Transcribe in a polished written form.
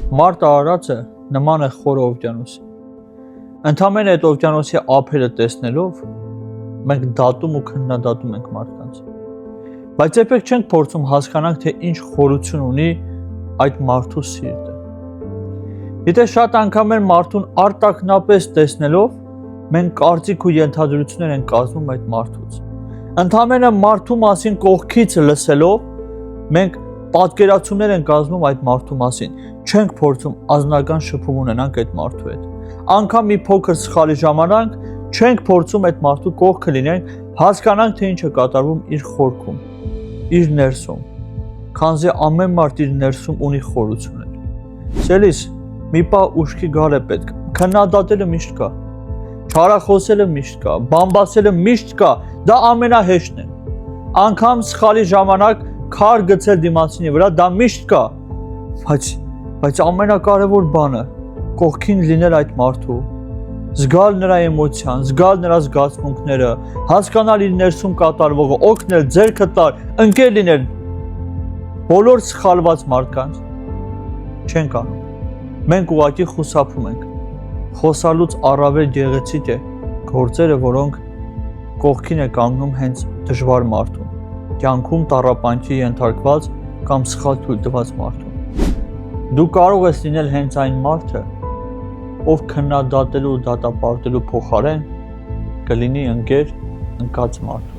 Մարտը արածը նման է խորը օվկիանոսի։ Ընդամենը այդ օվկիանոսի ափերը տեսնելով մենք դատում ու քննադատում ենք մարդկանց։ Բայց երբեք չենք փորձում հասկանանք, թե ինչ խորություն ունի այդ մարդու սիրտը։ Եթե շատ անգամ մեր մարդուն արտակնապես տեսնելով մենք կարծիք ու ենթադրություններ ենք կազմում այդ մարդուց։ Ընդամենը մարդու մասին կողքից լսելով մենք պատկերացումներ ենք կազմում այդ մարդու մասին, չենք փորձում ազնական շփում ունենանք այդ մարդու հետ։ Անգամ մի փոքր սխալի ժամանակ չենք փորձում այդ մարդու կողքը լինենք, հասկանանք, թե ինչ է կատարվում իր խորքում, իր ներսում, քանզի ամեն մարդ իր ներսում ունի խորություններ։ Սիրելիս, մի պահ ուշքի գալ է պետք, քննադատելը միշտ կա, չարախոսելը միշտ կա, բամբասելը միշտ կա, դա ամենահեշտն է։ Անգամ սխալի ժամանակ քար գցել դիմացինի վրա, դա միշտ կա, բայց ամենակարևոր բանը կողքին լինել այդ մարդու, զգալ նրա էմոցիան, զգալ նրա զգացմունքները, հասկանալ իր ներսում կատարվողը, օգնել, ձեռքը տալ, ընկեր լինել։ Բոլոր սխալված մարդկանց չենք անում։ Մենք ուղղակի խուսափում ենք։ Խոսալուց առավել գեղեցիկ է գործերը, որոնք կողքին է կանգնում հենց դժվար մարդուն, կյանքում տառապանքի ենթարկված կամ սխալ թույլ տված մարդուն։ Դու կարող ես լինել հենց այն մարդը, ով քննադատելու ու դատապարտելու փոխարեն կլինի ընկեր ընկած մարդ։